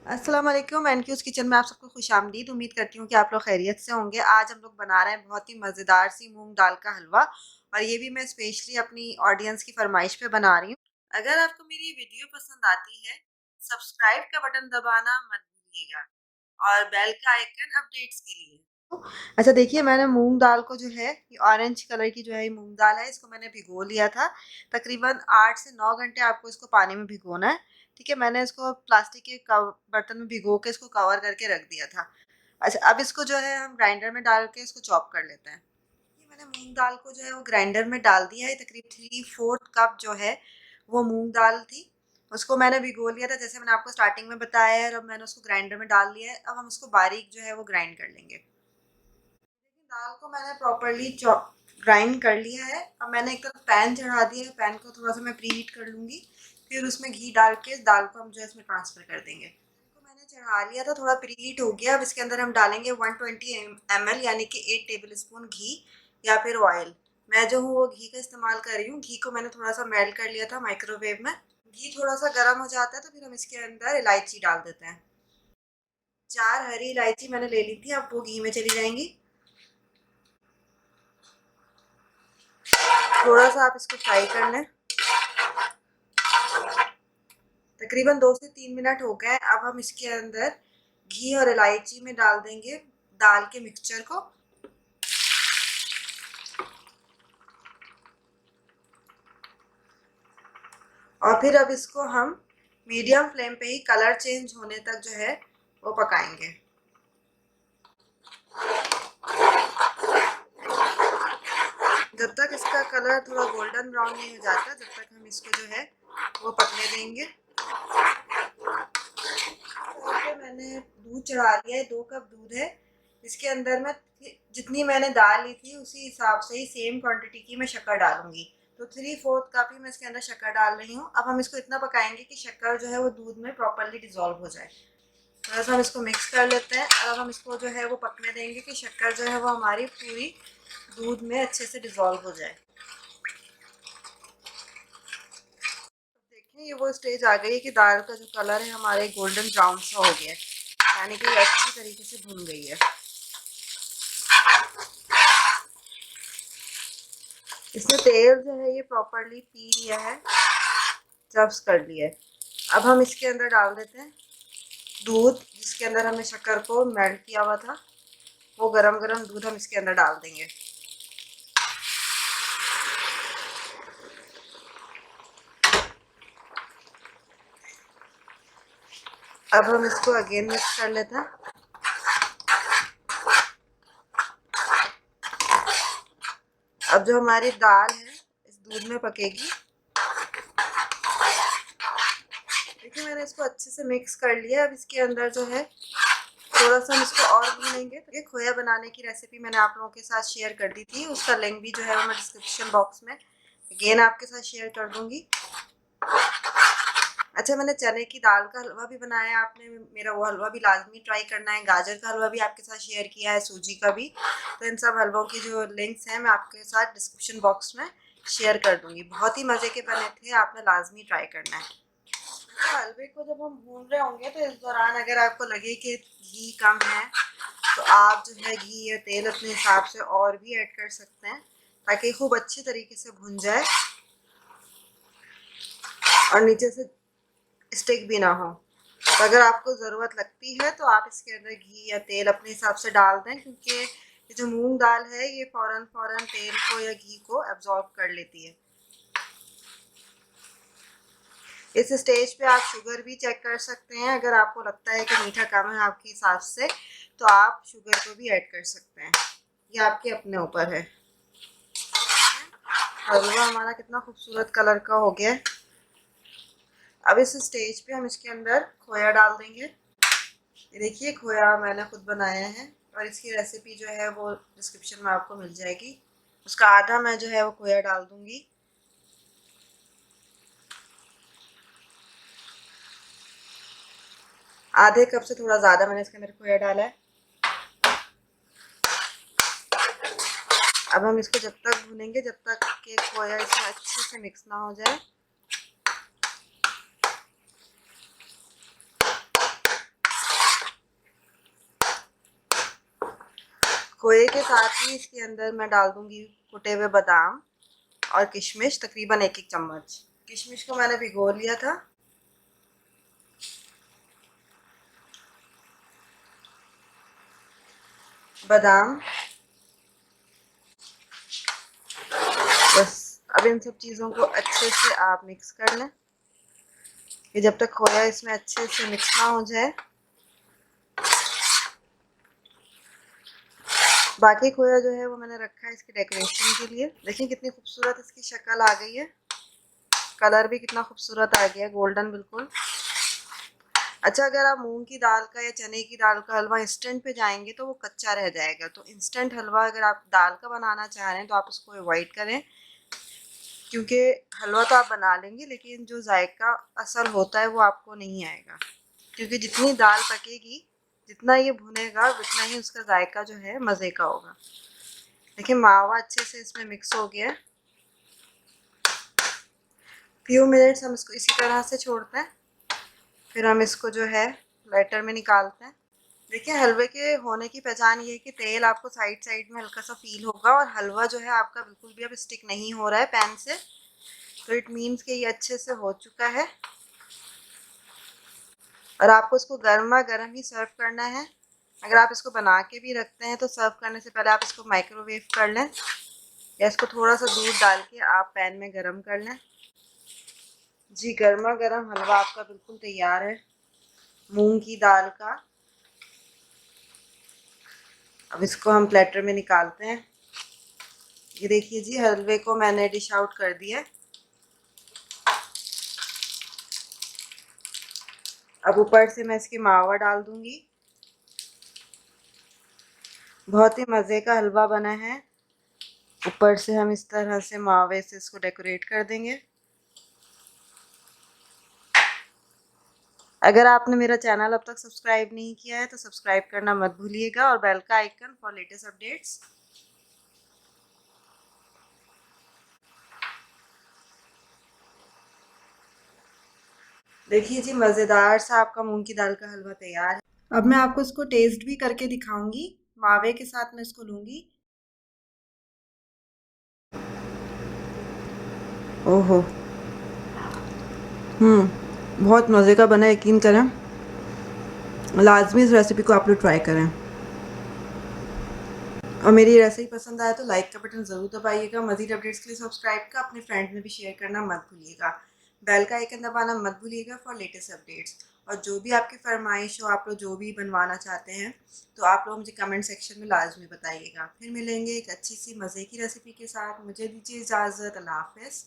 अस्सलाम वालेकुम एनक्यूज़ किचन में आप सबको खुशामदीद। उम्मीद करती हूँ कि आप लोग खैरियत से होंगे। आज हम लोग बना रहे हैं बहुत ही मज़ेदार सी मूंग दाल का हलवा, और ये भी मैं स्पेशली अपनी ऑडियंस की फरमाइश पे बना रही हूँ। अगर आपको मेरी ये वीडियो पसंद आती है, सब्सक्राइब का बटन दबाना मत भूलिएगा और बेल का आइकन अपडेट्स के लिए। अच्छा देखिए, मैंने मूंग दाल को जो है, ये ऑरेंज कलर की जो है ये मूंग दाल है, इसको मैंने भिगो लिया था। तकरीबन 8 से 9 घंटे आपको इसको पानी में भिगोना है। ठीक है, मैंने इसको प्लास्टिक के बर्तन में भिगो के इसको कवर करके रख दिया था। अच्छा, अब इसको जो है हम ग्राइंडर में डाल के इसको चॉप कर लेते हैं। ये मैंने मूंग दाल को जो है वो ग्राइंडर में डाल दिया है। तकरीब 3/4 कप जो है वो मूंग दाल थी, उसको मैंने भिगो लिया था जैसे मैंने आपको स्टार्टिंग में बताया है। और अब मैंने उसको ग्राइंडर में डाल लिया है। अब हम उसको बारीक जो है वो ग्राइंड कर लेंगे। दाल को मैंने प्रॉपरली ग्राइंड कर लिया है। अब मैंने एक तरफ पैन चढ़ा दिया है, पैन को थोड़ा सा मैं प्री हीट कर लूँगी। फिर उसमें घी डाल के इस दाल को हम जो है इसमें ट्रांसफ़र कर देंगे। को मैंने चढ़ा लिया था, थोड़ा प्री हीट हो गया। अब इसके अंदर हम डालेंगे 120 ml यानी कि 8 टेबल स्पून घी या फिर ऑयल। मैं जो हूँ वो घी का इस्तेमाल कर रही हूँ। घी को मैंने थोड़ा सा मेल्ट कर लिया था माइक्रोवेव में। घी थोड़ा सा गर्म हो जाता है तो फिर हम इसके अंदर इलायची डाल देते हैं। 4 हरी इलायची मैंने ले ली थी, अब वो घी में चली जाएंगी। थोड़ा सा आप इसको फ्राई कर लें। तकरीबन 2 से 3 मिनट हो गए। अब हम इसके अंदर घी और इलायची में डाल देंगे दाल के मिक्सचर को। और फिर अब इसको हम मीडियम फ्लेम पे ही कलर चेंज होने तक जो है वो पकाएंगे। जब तक इसका कलर थोड़ा गोल्डन ब्राउन नहीं हो जाता, जब तक हम इसको जो है वो पकने देंगे। पे मैंने दूध चढ़ा लिया है, 2 कप दूध है। इसके अंदर मैं जितनी मैंने दाल ली थी उसी हिसाब से ही सेम क्वांटिटी की मैं शक्कर डालूंगी। तो 3/4 कप ही मैं इसके अंदर शक्कर डाल रही हूँ। अब हम इसको इतना पकाएंगे कि शक्कर जो है वो दूध में प्रॉपरली डिजोल्व हो जाए। थोड़ा सा हम इसको मिक्स कर लेते हैं। अब हम इसको जो है वो पकने देंगे कि शक्कर जो है वो हमारी पूरी दूध में अच्छे से डिजोल्व हो जाए। देखिए, ये वो स्टेज आ गई है कि दाल का जो कलर है हमारे गोल्डन ब्राउन सा हो गया है, यानी कि ये अच्छी तरीके से भुन गई है। इसमें तेल जो है ये प्रॉपरली पी लिया है, चब्स कर लिया है। अब हम इसके अंदर डाल देते हैं दूध, जिसके अंदर हमने शक्कर को मेल्ट किया हुआ था। वो गरम गरम दूध हम इसके अंदर डाल देंगे। अब हम इसको अगेन मिक्स कर लेते हैं। अब जो हमारी दाल है इस दूध में पकेगी। देखिए, मैंने इसको अच्छे से मिक्स कर लिया। अब इसके अंदर जो है थोड़ा सा हम इसको और भूनेंगे। ये खोया बनाने की रेसिपी मैंने आप लोगों के साथ शेयर कर दी थी, उसका लिंक भी जो है वो मैं डिस्क्रिप्शन बॉक्स में अगेन आपके साथ शेयर कर दूंगी। अच्छा, मैंने चने की दाल का हलवा भी बनाया। आपने मेरा वो हलवा भी लाजमी ट्राई करना है। गाजर का हलवा भी आपके साथ शेयर किया है, सूजी का भी। तो इन सब हलवों की जो लिंक्स हैं मैं आपके साथ डिस्क्रिप्शन बॉक्स में शेयर कर दूंगी। बहुत ही मज़े के बने थे, आपने लाजमी ट्राई करना है। तो हलवे को जब हम भून रहे होंगे तो इस दौरान अगर आपको लगे कि घी कम है तो आप जो है घी या तेल अपने हिसाब से और भी ऐड कर सकते हैं, ताकि खूब अच्छी तरीके से भुन जाए और नीचे से स्टिक भी ना हो। तो अगर आपको ज़रूरत लगती है तो आप इसके अंदर घी या तेल अपने हिसाब से डाल दें, क्योंकि ये जो मूंग दाल है ये फ़ौरन फ़ौरन तेल को या घी को एब्जॉर्ब कर लेती है। इस स्टेज पे आप शुगर भी चेक कर सकते हैं। अगर आपको लगता है कि मीठा कम है आपके हिसाब से तो आप शुगर को भी ऐड कर सकते हैं, ये आपके अपने ऊपर है। हलवा हमारा कितना खूबसूरत कलर का हो गया है। अब इस स्टेज पे हम इसके अंदर खोया डाल देंगे। ये देखिए, खोया मैंने खुद बनाया है और इसकी रेसिपी जो है वो डिस्क्रिप्शन में आपको मिल जाएगी। उसका आधा मैं जो है वो खोया डाल दूंगी। आधे कप से थोड़ा ज़्यादा मैंने इसके अंदर खोया डाला है। अब हम इसको जब तक भूनेंगे जब तक कि खोया इसमें अच्छे से मिक्स ना हो जाए। खोए के साथ ही इसके अंदर मैं डाल दूंगी कुटे हुए बादाम और किशमिश, तकरीबन 1-1 चम्मच। किशमिश को मैंने भिगो लिया था। बादाम, बस अब इन सब चीज़ों को अच्छे से आप मिक्स कर लें कि जब तक खोया इसमें अच्छे से मिक्स ना हो जाए। बाकी खोया जो है वो मैंने रखा है इसके डेकोरेशन के लिए। देखिए कितनी खूबसूरत इसकी शक्ल आ गई है, कलर भी कितना खूबसूरत आ गया है, गोल्डन बिल्कुल। अच्छा, अगर आप मूंग की दाल का या चने की दाल का हलवा इंस्टेंट पे जाएंगे तो वो कच्चा रह जाएगा। तो इंस्टेंट हलवा अगर आप दाल का बनाना चाह रहे हैं तो आप उसको अवॉइड करें, क्योंकि हलवा तो आप बना लेंगे लेकिन जो जायका असल होता है वो आपको नहीं आएगा। क्योंकि जितनी दाल पकेगी, जितना ये भुनेगा, उतना ही उसका जायका जो है मज़े का होगा। देखिए मावा अच्छे से इसमें मिक्स हो गया है। फ्यू मिनट्स हम इसको इसी तरह से छोड़ते हैं, फिर हम इसको जो है बैटर में निकालते हैं। देखिए हलवे के होने की पहचान ये है कि तेल आपको साइड साइड में हल्का सा फील होगा और हलवा जो है आपका बिल्कुल भी अब स्टिक नहीं हो रहा है पैन से। तो इट मीन्स कि ये अच्छे से हो चुका है और आपको इसको गर्मा गर्म ही सर्व करना है। अगर आप इसको बना के भी रखते हैं तो सर्व करने से पहले आप इसको माइक्रोवेव कर लें या इसको थोड़ा सा दूध डाल के आप पैन में गर्म कर लें। जी, गर्मा गर्म हलवा आपका बिल्कुल तैयार है मूंग की दाल का। अब इसको हम प्लेटर में निकालते हैं। ये देखिए जी, हलवे को मैंने डिश आउट कर दिया है। अब ऊपर से मैं इसकी मावा डाल दूंगी। बहुत ही मज़े का हलवा बना है। ऊपर से हम इस तरह से मावे से इसको डेकोरेट कर देंगे। अगर आपने मेरा चैनल अब तक सब्सक्राइब नहीं किया है तो सब्सक्राइब करना मत भूलिएगा और बेल का आइकन फॉर लेटेस्ट अपडेट्स। देखिए जी, मज़ेदार सा आपका मूंग की दाल का हलवा तैयार है। अब मैं आपको इसको टेस्ट भी करके दिखाऊंगी। मावे के साथ मैं इसको लूंगी। ओहो, बहुत मज़े का बना है, यकीन करें। लाजमी इस रेसिपी को आप लोग ट्राई करें और मेरी रेसिपी पसंद आए तो लाइक का बटन ज़रूर दबाइएगा। मज़ीद अपडेट्स के लिए सब्सक्राइब का अपने फ्रेंड में भी शेयर करना मत भूलिएगा। बेल का आइकन दबाना मत भूलिएगा फॉर लेटेस्ट अपडेट्स। और जो भी आपकी फरमाइश हो, आप लोग जो भी बनवाना चाहते हैं तो आप लोग मुझे कमेंट सेक्शन में लाजमी बताइएगा। फिर मिलेंगे एक अच्छी सी मज़े की रेसिपी के साथ। मुझे दीजिए इजाज़त। अल्लाह हाफ़िज़।